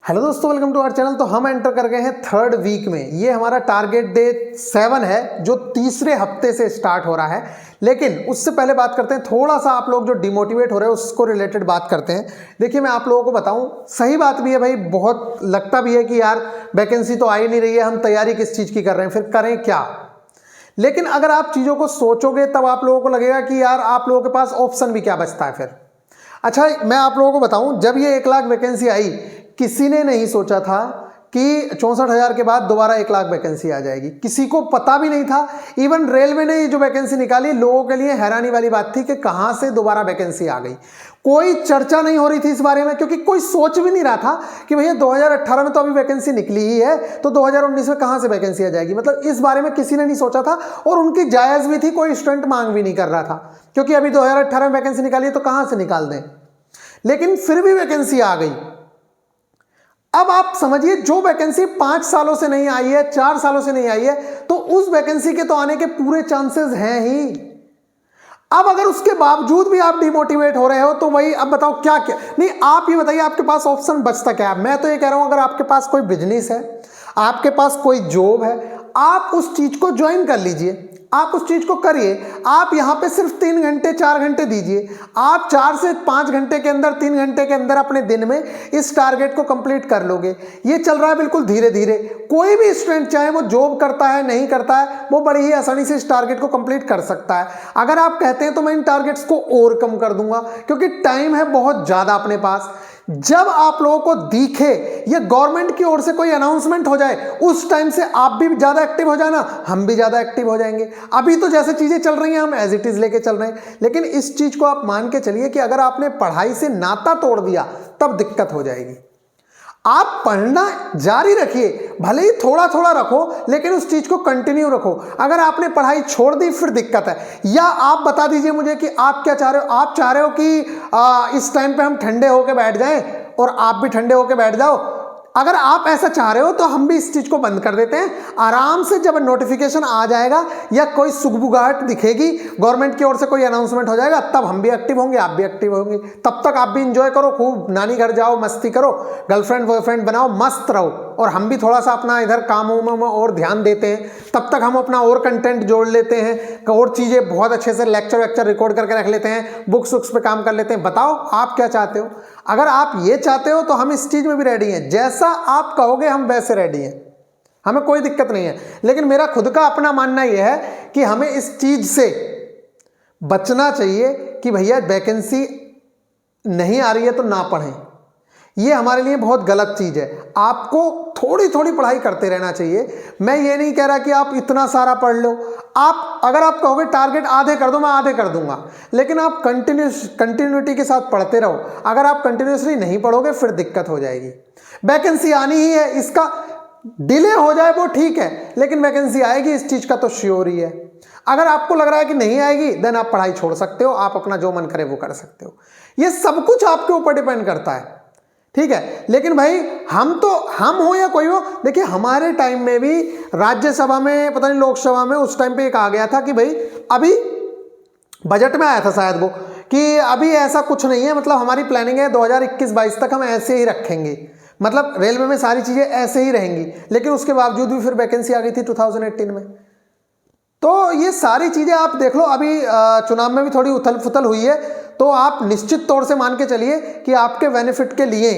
Hello दोस्तों, welcome to our channel. तो हम एंटर कर गए हैं थर्ड वीक में। ये हमारा टारगेट डे 7 है जो तीसरे हफ्ते से स्टार्ट हो रहा है। लेकिन उससे पहले बात करते हैं, थोड़ा सा आप लोग जो डिमोटिवेट हो रहे हैं उसको रिलेटेड बात करते हैं। देखिए, मैं आप लोगों को बताऊं, सही बात भी है भाई, बहुत लगता भी है कि यार वैकेंसी तो आ ही नहीं रही है, हम तैयारी किस चीज़ की कर रहे हैं, फिर करें क्या। लेकिन अगर आप चीज़ों को सोचोगे तब आप लोगों को लगेगा कि यार आप लोगों के पास ऑप्शन भी क्या बचता है फिर। अच्छा, मैं आप लोगों को बताऊं, जब ये 1 लाख वैकेंसी आई, किसी ने नहीं सोचा था कि 64,000 के बाद दोबारा 1 लाख वैकेंसी आ जाएगी। किसी को पता भी नहीं था। इवन रेलवे ने ये जो वैकेंसी निकाली, लोगों के लिए हैरानी वाली बात थी कि कहां से दोबारा वैकेंसी आ गई। कोई चर्चा नहीं हो रही थी इस बारे में, क्योंकि कोई सोच भी नहीं रहा था कि भैया 2018 में तो अभी वैकेंसी निकली ही है, तो 2019 में कहां से वैकेंसी आ जाएगी। मतलब इस बारे में किसी ने नहीं सोचा था, और उनकी जायज भी थी, कोई स्टूडेंट मांग भी नहीं कर रहा था, क्योंकि अभी 2018 में वैकेंसी निकाली है तो कहां से निकाल दें। लेकिन फिर भी वैकेंसी आ गई। अब आप समझिए, जो वैकेंसी 5 सालों से नहीं आई है, 4 सालों से नहीं आई है, तो उस वैकेंसी के तो आने के पूरे चांसेस हैं ही। अब अगर उसके बावजूद भी आप डिमोटिवेट हो रहे हो तो वही, अब बताओ क्या क्या नहीं। आप ये बताइए, आपके पास ऑप्शन बचता क्या है। मैं तो ये कह रहा हूं, अगर आपके पास कोई बिजनेस है, आपके पास कोई जॉब है, आप उस चीज को ज्वाइन कर लीजिए, आप उस चीज को करिए। आप यहां पे सिर्फ 3 घंटे 4 घंटे दीजिए। आप 4 से 5 घंटे के अंदर, 3 घंटे के अंदर अपने दिन में इस टारगेट को कंप्लीट कर लोगे। ये चल रहा है बिल्कुल धीरे धीरे। कोई भी स्टूडेंट, चाहे वो जॉब करता है नहीं करता है, वो बड़ी ही आसानी से इस टारगेट को कंप्लीट कर सकता है। अगर आप कहते हैं तो मैं इन टारगेट्स को और कम कर दूंगा, क्योंकि टाइम है बहुत ज्यादा अपने पास। जब आप लोगों को दिखे, ये गवर्नमेंट की ओर से कोई अनाउंसमेंट हो जाए, उस टाइम से आप भी ज्यादा एक्टिव हो जाना, हम भी ज्यादा एक्टिव हो जाएंगे। अभी तो जैसे चीजें चल रही हैं हम एज इट इज लेके चल रहे हैं। लेकिन इस चीज को आप मान के चलिए कि अगर आपने पढ़ाई से नाता तोड़ दिया तब दिक्कत हो जाएगी। आप पढ़ना जारी रखिए, भले ही थोड़ा थोड़ा रखो, लेकिन उस चीज को कंटिन्यू रखो। अगर आपने पढ़ाई छोड़ दी फिर दिक्कत है। या आप बता दीजिए मुझे कि आप क्या चाह रहे हो। आप चाह रहे हो कि इस टाइम पे हम ठंडे होके बैठ जाएं और आप भी ठंडे होके बैठ जाओ। अगर आप ऐसा चाह रहे हो तो हम भी इस चीज को बंद कर देते हैं। आराम से जब नोटिफिकेशन आ जाएगा या कोई सुगबुगाहट दिखेगी, गवर्नमेंट की ओर से कोई अनाउंसमेंट हो जाएगा, तब हम भी एक्टिव होंगे, आप भी एक्टिव होंगे। तब तक आप भी इंजॉय करो, खूब नानी घर जाओ, मस्ती करो, गर्लफ्रेंड बॉयफ्रेंड बनाओ, मस्त रहो। और हम भी थोड़ा सा अपना इधर कामों में और ध्यान देते हैं। तब तक हम अपना और कंटेंट जोड़ लेते हैं, और चीजें बहुत अच्छे से लेक्चर वेक्चर रिकॉर्ड करके रख लेते हैं, बुक्स वुक्स पे काम कर लेते हैं। बताओ आप क्या चाहते हो। अगर आप ये चाहते हो तो हम इस चीज में भी रेडी हैं। जैसा आप कहोगे हम वैसे रेडी हैं, हमें कोई दिक्कत नहीं है। लेकिन मेरा खुद का अपना मानना यह है कि हमें इस चीज से बचना चाहिए कि भैया वैकेंसी नहीं आ रही है तो ना पढ़ें। ये हमारे लिए बहुत गलत चीज है। आपको थोड़ी थोड़ी पढ़ाई करते रहना चाहिए। मैं ये नहीं कह रहा कि आप इतना सारा पढ़ लो। आप अगर आप कहोगे टारगेट आधे कर दो, मैं आधे कर दूंगा, लेकिन आप कंटिन्यूटी के साथ पढ़ते रहो। अगर आप कंटिन्यूसली नहीं पढ़ोगे फिर दिक्कत हो जाएगी। वैकेंसी आनी ही है, इसका डिले हो जाए वो ठीक है, लेकिन वैकेंसी आएगी, इस चीज का तो श्योर ही है। अगर आपको लग रहा है कि नहीं आएगी, देन आप पढ़ाई छोड़ सकते हो, आप अपना जो मन करे वो कर सकते हो। ये सब कुछ आपके ऊपर डिपेंड करता है, ठीक है। लेकिन भाई हम हो या कोई हो, देखिए हमारे टाइम में भी राज्यसभा में, पता नहीं लोकसभा में, उस टाइम पे एक आ गया था कि भाई अभी बजट में आया था शायद वो, कि अभी ऐसा कुछ नहीं है, मतलब हमारी प्लानिंग है 2021-22 तक हम ऐसे ही रखेंगे, मतलब रेलवे में सारी चीजें ऐसे ही रहेंगी। लेकिन उसके बावजूद भी फिर वैकेंसी आ गई थी 2018 में। तो ये सारी चीजें आप देख लो। अभी चुनाव में भी थोड़ी उथल फुथल हुई है, तो आप निश्चित तौर से मान के चलिए कि आपके बेनिफिट के लिए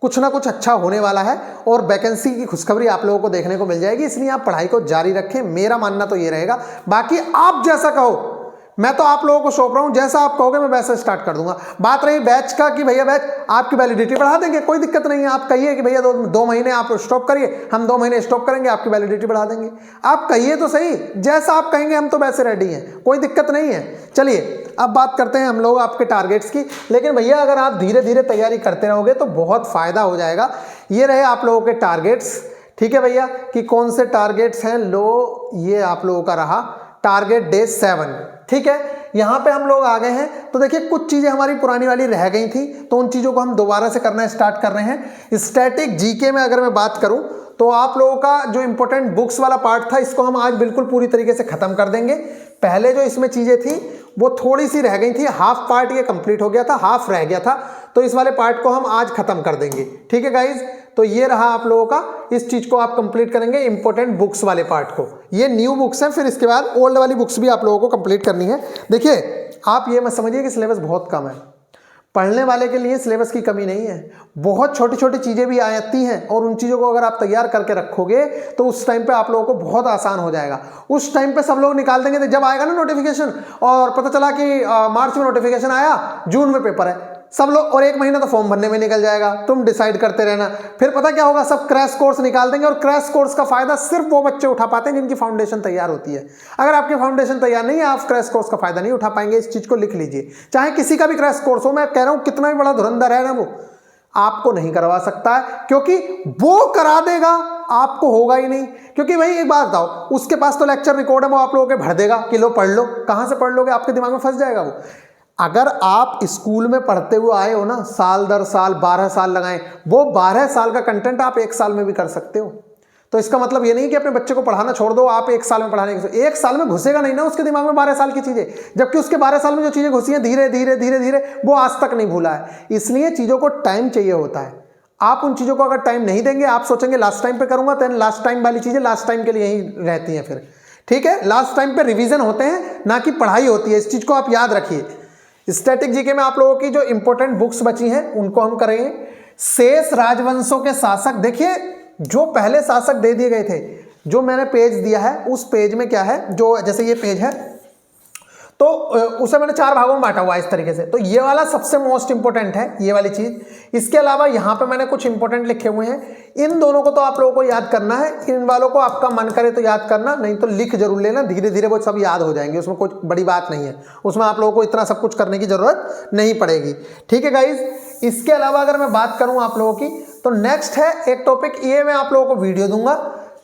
कुछ ना कुछ अच्छा होने वाला है, और वैकेंसी की खुशखबरी आप लोगों को देखने को मिल जाएगी। इसलिए आप पढ़ाई को जारी रखें, मेरा मानना तो ये रहेगा। बाकी आप जैसा कहो, मैं तो आप लोगों को सौंप रहा हूं, जैसा आप कहोगे मैं वैसा स्टार्ट कर दूंगा। बात रही बैच का कि भैया बैच आपकी वैलिडिटी बढ़ा देंगे, कोई दिक्कत नहीं है। आप कहिए कि भैया 2 महीने आप स्टॉप करिए, हम 2 महीने स्टॉप करेंगे, आपकी वैलिडिटी बढ़ा देंगे। आप कहिए तो सही, जैसा आप कहेंगे हम तो वैसे रेडी हैं, कोई दिक्कत नहीं है। चलिए अब बात करते हैं हम लोग आपके टारगेट्स की। लेकिन भैया अगर आप धीरे धीरे तैयारी करते रहोगे तो बहुत फायदा हो जाएगा। ये रहे आप लोगों के टारगेट्स, ठीक है भैया, कि कौन से टारगेट्स हैं। लो, ये आप लोगों का रहा टारगेट डे 7, ठीक है। यहां पे हम लोग आ गए हैं, तो देखिए कुछ चीजें हमारी पुरानी वाली रह गई थी, तो उन चीजों को हम दोबारा से करना स्टार्ट कर रहे हैं। स्टैटिक जीके में अगर मैं बात करूं तो आप लोगों का जो इंपॉर्टेंट बुक्स वाला पार्ट था इसको हम आज बिल्कुल पूरी तरीके से खत्म कर देंगे। पहले जो इसमें चीजें थी वो थोड़ी सी रह गई थी, हाफ पार्ट ये कंप्लीट हो गया था, हाफ रह गया था, तो इस वाले पार्ट को हम आज खत्म कर देंगे। ठीक है गाइज, तो ये रहा आप लोगों का, इस चीज को आप कंप्लीट करेंगे इंपॉर्टेंट बुक्स वाले पार्ट को। ये न्यू बुक्स हैं, फिर इसके बाद ओल्ड वाली बुक्स भी आप लोगों को कंप्लीट करनी है। देखिए आप ये मत समझिए कि सिलेबस बहुत कम है, पढ़ने वाले के लिए सिलेबस की कमी नहीं है, बहुत छोटी छोटी चीज़ें भी आती हैं और उन चीज़ों को अगर आप तैयार करके रखोगे तो उस टाइम पे आप लोगों को बहुत आसान हो जाएगा। उस टाइम पे सब लोग निकाल देंगे, तो जब आएगा ना नोटिफिकेशन और पता चला कि मार्च में नोटिफिकेशन आया, जून में पेपर है, सब लोग और 1 महीना तो फॉर्म भरने में निकल जाएगा, तुम डिसाइड करते रहना। फिर पता क्या होगा, सब क्रैश कोर्स निकाल देंगे और क्रैश कोर्स का फायदा सिर्फ वो बच्चे उठा पाते हैं जिनकी फाउंडेशन तैयार होती है। अगर आपकी फाउंडेशन तैयार नहीं है, आप क्रैश कोर्स का फायदा नहीं उठा पाएंगे। इस चीज को लिख लीजिए, चाहे किसी का भी क्रैश कोर्स हो, मैं कह रहा हूं कितना भी बड़ा धुरंधर है ना, वो आपको नहीं करवा सकता है, क्योंकि वो करा देगा आपको होगा ही नहीं। क्योंकि भाई एक बात बताओ, उसके पास तो लेक्चर रिकॉर्ड है, वो आप लोगों के भर देगा कि लो पढ़ लो। कहां से पढ़ लोगे, आपके दिमाग में फंस जाएगा वो। अगर आप स्कूल में पढ़ते हुए आए हो ना, साल दर साल 12 साल लगाएं, वो 12 साल का कंटेंट आप 1 साल में भी कर सकते हो। तो इसका मतलब ये नहीं कि अपने बच्चे को पढ़ाना छोड़ दो, आप 1 साल में पढ़ाने की, 1 साल में घुसेगा नहीं ना उसके दिमाग में 12 साल की चीजें, जबकि उसके 12 साल में जो चीजें घुसी हैं धीरे धीरे धीरे धीरे वो आज तक नहीं भूला है। इसलिए चीजों को टाइम चाहिए होता है। आप उन चीजों को अगर टाइम नहीं देंगे, आप सोचेंगे लास्ट टाइम पे करूंगा, तो लास्ट टाइम वाली चीजें लास्ट टाइम के लिए ही रहती हैं फिर। ठीक है, लास्ट टाइम पे रिविजन होते हैं, ना कि पढ़ाई होती है। इस चीज को आप याद रखिए। स्टैटिक जीके में आप लोगों की जो इंपॉर्टेंट बुक्स बची हैं उनको हम करेंगे। शेष राजवंशों के शासक, देखिए जो पहले शासक दे दिए गए थे, जो मैंने पेज दिया है उस पेज में क्या है, जो जैसे ये पेज है तो उसे मैंने 4 भागों में बांटा हुआ है इस तरीके से। तो ये वाला सबसे मोस्ट इंपॉर्टेंट है, ये वाली चीज। इसके अलावा यहाँ पे मैंने कुछ इंपॉर्टेंट लिखे हुए हैं, इन दोनों को तो आप लोगों को याद करना है। इन वालों को आपका मन करे तो याद करना, नहीं तो लिख जरूर लेना, धीरे धीरे वो सब याद हो जाएंगे, उसमें कोई बड़ी बात नहीं है, उसमें आप लोगों को इतना सब कुछ करने की जरूरत नहीं पड़ेगी। ठीक है गाइज, इसके अलावा अगर मैं बात करूं आप लोगों की, तो नेक्स्ट है एक टॉपिक, ये मैं आप लोगों को वीडियो दूंगा,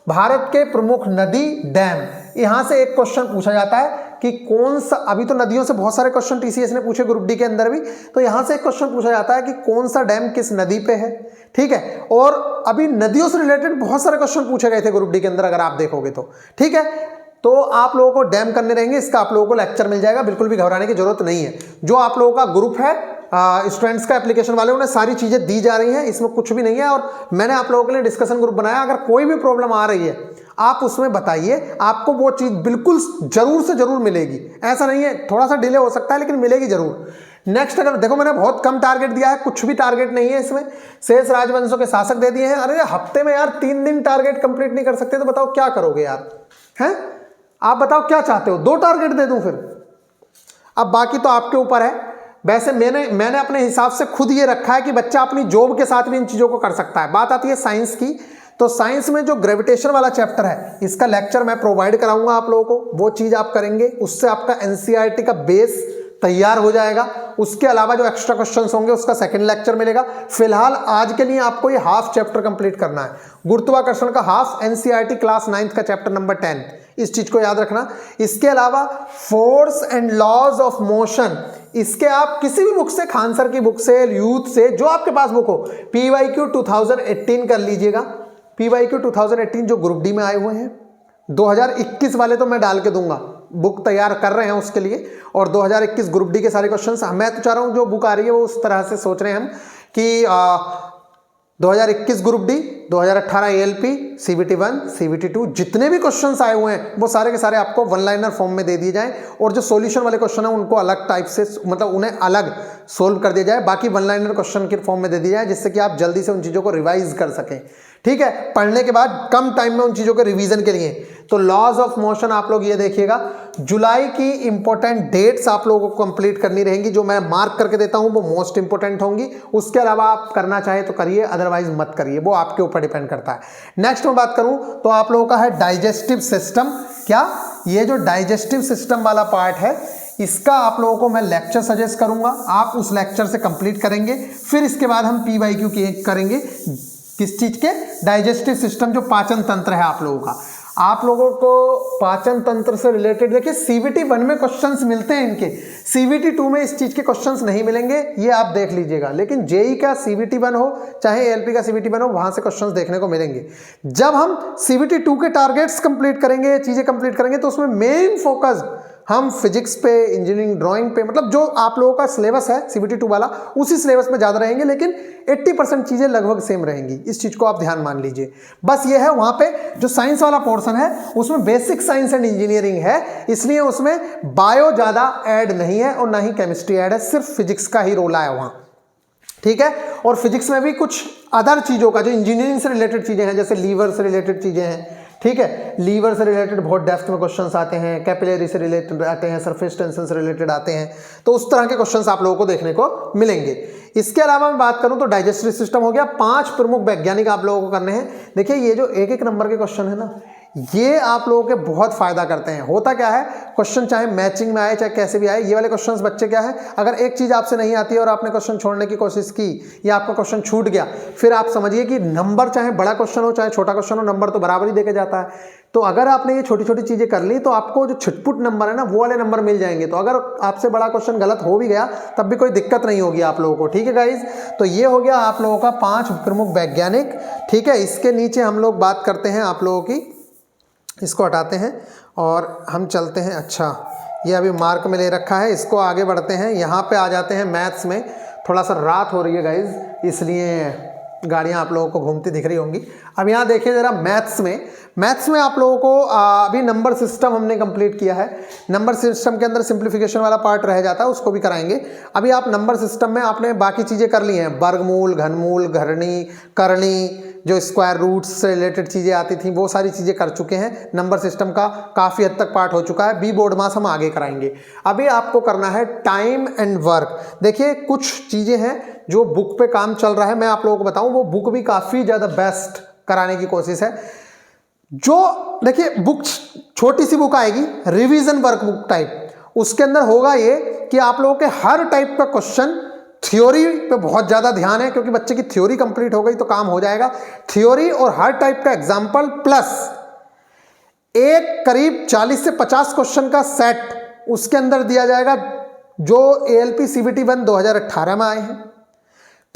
भारत के प्रमुख नदी डैम। यहां से एक क्वेश्चन पूछा जाता है कि कौन सा, अभी तो नदियों से बहुत सारे क्वेश्चन टीसीएस ने पूछे ग्रुप डी के अंदर भी, तो यहां से एक क्वेश्चन पूछा जाता है कि कौन सा डैम किस नदी पे है। ठीक है, और अभी नदियों से रिलेटेड बहुत सारे क्वेश्चन पूछे गए थे ग्रुप डी के अंदर, अगर आप देखोगे तो। ठीक है, तो आप लोगों को डैम करने रहेंगे, इसका आप लोगों को लेक्चर मिल जाएगा, बिल्कुल भी घबराने की जरूरत नहीं है। जो आप लोगों का ग्रुप है स्टूडेंट्स का एप्लीकेशन वाले, उन्हें सारी चीजें दी जा रही हैं, इसमें कुछ भी नहीं है। और मैंने आप लोगों के लिए डिस्कशन ग्रुप बनाया, अगर कोई भी प्रॉब्लम आ रही है आप उसमें बताइए, आपको वो चीज बिल्कुल जरूर से जरूर मिलेगी। ऐसा नहीं है, थोड़ा सा डिले हो सकता है लेकिन मिलेगी जरूर। नेक्स्ट, अगर देखो मैंने बहुत कम टारगेट दिया है, कुछ भी टारगेट नहीं है इसमें। शेष राजवंशों के शासक दे दिए हैं। अरे हफ्ते में यार 3 दिन टारगेट कंप्लीट नहीं कर सकते तो बताओ क्या करोगे यार, हैं? आप बताओ क्या चाहते हो, 2 टारगेट दे दूं फिर? अब बाकी तो आपके ऊपर है। वैसे मैंने अपने हिसाब से खुद ये रखा है कि बच्चा अपनी जॉब के साथ भी इन चीजों को कर सकता है। बात आती है साइंस की, तो साइंस में जो ग्रेविटेशन वाला चैप्टर है, इसका लेक्चर मैं प्रोवाइड कराऊंगा आप लोगों को, वो चीज आप करेंगे, उससे आपका एनसीईआरटी का बेस तैयार हो जाएगा। उसके अलावा जो एक्स्ट्रा क्वेश्चंस होंगे उसका सेकंड लेक्चर मिलेगा। फिलहाल आज के लिए आपको ये हाफ चैप्टर कंप्लीट करना है, गुरुत्वाकर्षण का हाफ, एनसीईआरटी क्लास 9th का चैप्टर नंबर 10, इस चीज को याद रखना। इसके अलावा force and laws of motion, इसके आप किसी भी बुक से, खान सर की बुक से, यूथ से, जो आपके पास बुक हो, PYQ 2018 कर लीजिएगा। PYQ 2018 जो ग्रुप डी में आए हुए हैं, 2021 वाले तो मैं डाल के दूंगा, बुक तैयार कर रहे हैं उसके लिए, और 2021 ग्रुप डी के सारे क्वेश्चंस। मैं तो चाह रहा हूं जो बुक आ रही है वो उस तरह से सोच रहे हैं हम कि 2021 group D, 2018 ALP, CBT 1, CBT 2, जितने भी क्वेश्चंस आए हुए हैं वो सारे के सारे आपको 1 लाइनर फॉर्म में दे दिए जाएं, और जो सॉल्यूशन वाले क्वेश्चन है उनको अलग टाइप से, मतलब उन्हें अलग सोल्व कर दिया जाए, बाकी 1 लाइनर क्वेश्चन के फॉर्म में दे दिया जाए, जिससे कि आप जल्दी से उन चीज़ों को रिवाइज कर सकें। ठीक है, पढ़ने के बाद कम टाइम में उन चीज़ों के रिवीजन के लिए। तो लॉज ऑफ मोशन आप लोग ये देखिएगा, जुलाई की इंपॉर्टेंट डेट्स आप लोगों को कंप्लीट करनी रहेंगी, जो मैं मार्क करके देता हूं वो मोस्ट इंपॉर्टेंट होंगी। उसके अलावा आप करना चाहे तो करिए, अदरवाइज मत करिए, वो आपके ऊपर डिपेंड करता है। नेक्स्ट में बात करूं तो आप लोगों का है डाइजेस्टिव सिस्टम। क्या ये जो डाइजेस्टिव सिस्टम वाला पार्ट है, इसका आप लोगों को मैं लेक्चर सजेस्ट करूंगा, आप उस लेक्चर से कंप्लीट करेंगे। फिर इसके बाद हम PYQ करेंगे, किस चीज के, डाइजेस्टिव सिस्टम, जो पाचन तंत्र है आप लोगों का। आप लोगों को पाचन तंत्र से रिलेटेड देखिए CBT 1 में क्वेश्चंस मिलते हैं इनके, CBT 2 में इस चीज़ के क्वेश्चंस नहीं मिलेंगे, ये आप देख लीजिएगा। लेकिन जेई का CBT 1 हो चाहे ALP का CBT 1 हो, वहाँ से क्वेश्चंस देखने को मिलेंगे। जब हम CBT 2 के टारगेट्स कंप्लीट करेंगे, चीज़ें कंप्लीट करेंगे, तो उसमें मेन फोकस हम फिजिक्स पे, इंजीनियरिंग ड्राइंग पे, मतलब जो आप लोगों का सिलेबस है CBT 2 वाला, उसी सिलेबस में ज़्यादा रहेंगे, लेकिन 80% चीज़ें लगभग सेम रहेंगी। इस चीज़ को आप ध्यान मान लीजिए। बस ये है, वहाँ पे जो साइंस वाला पोर्शन है उसमें बेसिक साइंस एंड इंजीनियरिंग है, इसलिए उसमें बायो ज़्यादा ऐड नहीं है और ना ही केमिस्ट्री ऐड है, सिर्फ फिजिक्स का ही रोल आया वहाँ, ठीक है। और फिजिक्स में भी कुछ अदर चीज़ों का जो इंजीनियरिंग से रिलेटेड चीज़ें हैं, जैसे लीवर से रिलेटेड चीज़ें हैं, ठीक है। लीवर से रिलेटेड बहुत डेप्थ में क्वेश्चंस आते हैं, कैपिलरी से रिलेटेड आते हैं, सरफेस टेंशन से रिलेटेड आते हैं, तो उस तरह के क्वेश्चंस आप लोगों को देखने को मिलेंगे। इसके अलावा मैं बात करूं तो डाइजेस्टिव सिस्टम हो गया। 5 प्रमुख वैज्ञानिक आप लोगों को करने हैं। देखिए ये जो एक एक नंबर के क्वेश्चन है ना, ये आप लोगों के बहुत फायदा करते हैं। होता क्या है, क्वेश्चन चाहे मैचिंग में आए चाहे कैसे भी आए, ये वाले क्वेश्चंस बच्चे क्या है, अगर एक चीज़ आपसे नहीं आती है और आपने क्वेश्चन छोड़ने की कोशिश की या आपका क्वेश्चन छूट गया, फिर आप समझिए कि नंबर चाहे बड़ा क्वेश्चन हो चाहे छोटा क्वेश्चन हो, नंबर तो बराबर ही देके जाता है। तो अगर आपने ये छोटी छोटी चीज़ें कर ली तो आपको जो छिटपुट नंबर है ना, वो वाले नंबर मिल जाएंगे। तो अगर आपसे बड़ा क्वेश्चन गलत हो भी गया तब भी कोई दिक्कत नहीं होगी आप लोगों को, ठीक है गाइज। तो ये हो गया आप लोगों का 5 प्रमुख वैज्ञानिक, ठीक है। इसके नीचे हम लोग बात करते हैं आप लोगों की, इसको हटाते हैं और हम चलते हैं। अच्छा, ये अभी मार्क में ले रखा है, इसको आगे बढ़ते हैं। यहाँ पे आ जाते हैं मैथ्स में। थोड़ा सा रात हो रही है गाइज, इसलिए गाड़ियाँ आप लोगों को घूमती दिख रही होंगी। अब यहाँ देखिए ज़रा मैथ्स में आप लोगों को अभी नंबर सिस्टम हमने कंप्लीट किया है। नंबर सिस्टम के अंदर सिंप्लीफिकेशन वाला पार्ट रह जाता है, उसको भी कराएंगे। अभी आप नंबर सिस्टम में आपने बाकी चीज़ें कर ली हैं, वर्गमूल, घनमूल, घरणी, करणी, जो स्क्वायर रूट्स से रिलेटेड चीज़ें आती थी वो सारी चीज़ें कर चुके हैं। नंबर सिस्टम का काफ़ी हद तक पार्ट हो चुका है। बी बोर्ड मास हम आगे कराएंगे। अभी आपको करना है टाइम एंड वर्क। देखिए कुछ चीज़ें हैं जो बुक पे काम चल रहा है, मैं आप लोगों को बताऊं, वो बुक भी काफ़ी ज़्यादा बेस्ट कराने की कोशिश है। जो देखिए बुक छोटी सी बुक आएगी, रिवीजन वर्क बुक टाइप, उसके अंदर होगा ये कि आप लोगों के हर टाइप का क्वेश्चन, थ्योरी पे बहुत ज़्यादा ध्यान है क्योंकि बच्चे की थ्योरी कंप्लीट हो गई तो काम हो जाएगा। थ्योरी और हर टाइप का एग्जाम्पल प्लस एक करीब 40 से 50 क्वेश्चन का सेट उसके अंदर दिया जाएगा जो ALP CBT 1 2018 में आए हैं।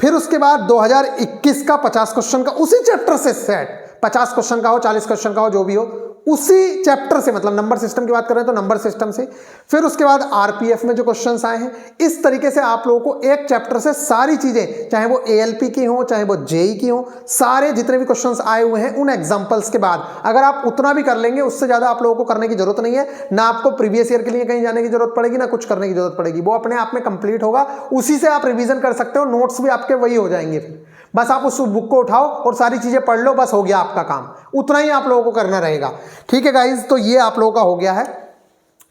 फिर उसके बाद 2021 का 50 क्वेश्चन का उसी चैप्टर से सेट, 50 क्वेश्चन का हो 40 क्वेश्चन का हो जो भी हो, उसी चैप्टर से, मतलब नंबर सिस्टम की बात कर रहे हैं तो नंबर सिस्टम से। फिर उसके बाद RPF में जो क्वेश्चंस आए हैं, इस तरीके से आप लोगों को एक चैप्टर से सारी चीजें, चाहे वो ALP की हो चाहे वो JEE की हो, सारे जितने भी क्वेश्चंस आए हुए हैं उन एग्जांपल्स के बाद अगर आप उतना भी कर लेंगे, उससे ज्यादा आप लोगों को करने की जरूरत नहीं है। ना आपको प्रीवियस ईयर के लिए कहीं जाने की जरूरत पड़ेगी, ना कुछ करने की जरूरत पड़ेगी, वो अपने आप में कंप्लीट होगा। उसी से आप रिविजन कर सकते हो, नोट्स भी आपके वही हो जाएंगे। फिर बस आप उस बुक को उठाओ और सारी चीजें पढ़ लो, बस हो गया आपका काम। उतना ही आप लोगों को करना रहेगा, ठीक है गाइज। तो ये आप लोगों का हो गया है,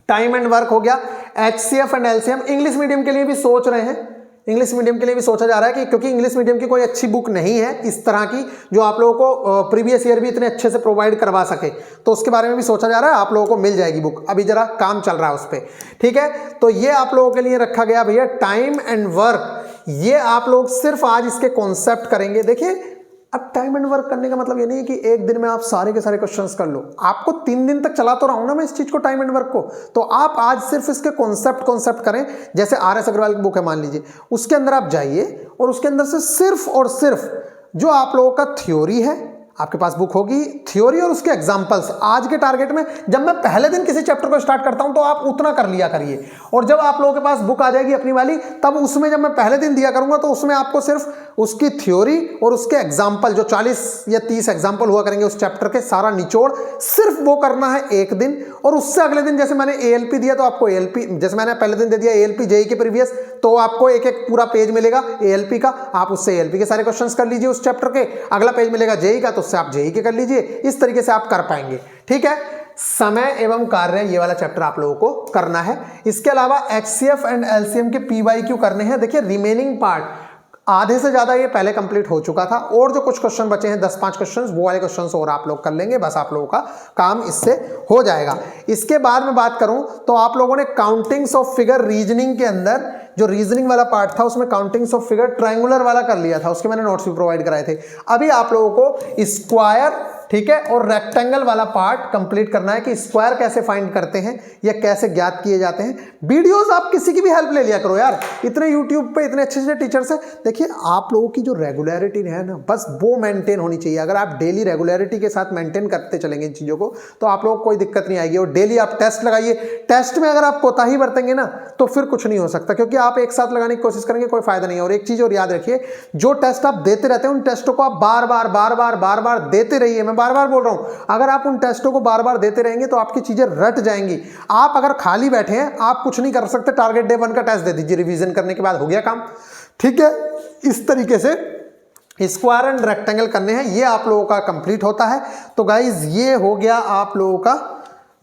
टाइम एंड वर्क हो गया। HCF and LCM English medium के लिए भी सोच रहे हैं, इंग्लिश मीडियम के लिए भी सोचा जा रहा है कि क्योंकि इंग्लिश मीडियम की कोई अच्छी बुक नहीं है इस तरह की जो आप लोगों को प्रीवियस ईयर भी इतने अच्छे से प्रोवाइड करवा सके, तो उसके बारे में भी सोचा जा रहा है। आप लोगों को मिल जाएगी बुक, अभी जरा काम चल रहा है उस पर, ठीक है। तो ये आप लोगों के लिए रखा गया भैया टाइम एंड वर्क। ये आप लोग सिर्फ आज इसके कॉन्सेप्ट करेंगे। देखिए अब टाइम एंड वर्क करने का मतलब ये नहीं है कि एक दिन में आप सारे के सारे क्वेश्चंस कर लो। आपको 3 दिन तक चला तो रहा हूं ना मैं इस चीज को, टाइम एंड वर्क को। तो आप आज सिर्फ इसके कॉन्सेप्ट करें। जैसे RS अग्रवाल की बुक है मान लीजिए, उसके अंदर आप जाइए और उसके अंदर से सिर्फ और सिर्फ जो आप लोगों का थ्योरी है, आपके पास बुक होगी, थ्योरी और उसके एग्जांपल्स। आज के टारगेट में जब मैं पहले दिन किसी चैप्टर को स्टार्ट करता हूं तो आप उतना कर लिया करिए, और जब आप लोगों के पास बुक आ जाएगी अपनी वाली, तब उसमें जब मैं पहले दिन दिया करूंगा तो उसमें आपको सिर्फ उसकी थ्योरी और उसके एग्जाम्पल, जो 40 या 30 एग्जाम्पल हुआ करेंगे उस चैप्टर के, सारा निचोड़, सिर्फ वो करना है एक दिन। और उससे अगले दिन जैसे मैंने ALP दिया तो आपको ALP, जैसे मैंने पहले दिन दे दिया ALP JEE के प्रीवियस, तो आपको एक एक पूरा पेज मिलेगा ALP का, आप उससे ALP के सारे क्वेश्चंस कर लीजिए उस चैप्टर के। अगला पेज मिलेगा JEE का, तो उससे आप JEE के कर लीजिए। इस तरीके से आप कर पाएंगे, ठीक है। समय एवं कार्य, ये वाला चैप्टर आप लोगों को करना है। इसके अलावा HCF एंड LCM के PYQ करने हैं। देखिए रिमेनिंग पार्ट आधे से ज्यादा ये पहले कंप्लीट हो चुका था, और जो कुछ क्वेश्चन बचे हैं 10-5 क्वेश्चन, वो वाले क्वेश्चन और आप लोग कर लेंगे, बस आप लोगों का काम इससे हो जाएगा। इसके बाद में बात करूं तो आप लोगों ने काउंटिंग्स ऑफ फिगर रीजनिंग के अंदर जो रीजनिंग वाला पार्ट था उसमें काउंटिंग्स ऑफ फिगर ट्रायंगुलर वाला कर लिया था, उसके मैंने नोट्स भी प्रोवाइड कराए थे। अभी आप लोगों को स्क्वायर ठीक है, और रेक्टेंगल वाला पार्ट कंप्लीट करना है कि स्क्वायर कैसे फाइंड करते हैं या कैसे ज्ञात किए जाते हैं। वीडियोस आप किसी की भी हेल्प ले लिया करो यार, इतने यूट्यूब पे इतने अच्छे अच्छे टीचर्स हैं। देखिए आप लोगों की जो रेगुलरिटी है ना, बस वो मेंटेन होनी चाहिए। अगर आप डेली रेगुलरिटी के साथ मेंटेन करते चलेंगे इन चीज़ों को तो आप लोगों को कोई दिक्कत नहीं आएगी। और डेली आप टेस्ट लगाइए, टेस्ट में अगर आप कोताही बरतेंगे ना तो फिर कुछ नहीं हो सकता, क्योंकि आप एक साथ लगाने की कोशिश करेंगे कोई फायदा नहीं है। और एक चीज़ और याद रखिए, जो टेस्ट आप देते रहते हैं उन टेस्टों को आप बार बार देते रहिए। मैं बार बार बोल रहा हूं, अगर आप उन टेस्टों को बार बार देते रहेंगे तो आपकी चीजें रट जाएंगी। आप अगर खाली बैठे हैं आप कुछ नहीं कर सकते, टारगेट डे 1 का टेस्ट दे दीजिए, रिवीजन करने के बाद हो गया काम। ठीक है, इस तरीके से स्क्वायर एंड रेक्टेंगल करने हैं, ये आप लोगों का कंप्लीट होता है। तो गाइज ये हो गया आप लोगों का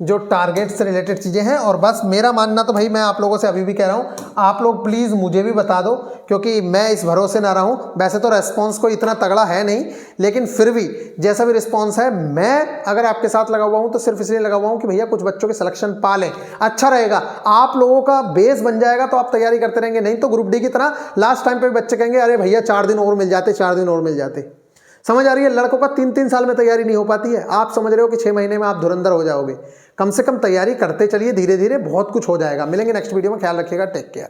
जो टारगेट से रिलेटेड चीज़ें हैं। और बस मेरा मानना तो भाई मैं आप लोगों से अभी भी कह रहा हूँ, आप लोग प्लीज़ मुझे भी बता दो, क्योंकि मैं इस भरोसे ना रहूँ। वैसे तो रेस्पॉन्स कोई इतना तगड़ा है नहीं, लेकिन फिर भी जैसा भी रिस्पॉन्स है, मैं अगर आपके साथ लगा हुआ हूँ तो सिर्फ इसलिए लगा हुआ हूँ कि भैया कुछ बच्चों के सिलेक्शन पा लें, अच्छा रहेगा, आप लोगों का बेस बन जाएगा तो आप तैयारी करते रहेंगे। नहीं तो ग्रुप डी की तरह लास्ट टाइम पर बच्चे कहेंगे अरे भैया 4 दिन और मिल जाते, 4 दिन और मिल जाते। समझ आ रही है, लड़कों का 3-3 साल में तैयारी नहीं हो पाती है, आप समझ रहे हो कि 6 महीने में आप धुरंधर हो जाओगे। कम से कम तैयारी करते चलिए, धीरे धीरे बहुत कुछ हो जाएगा। मिलेंगे नेक्स्ट वीडियो में, ख्याल रखिएगा, टेक केयर।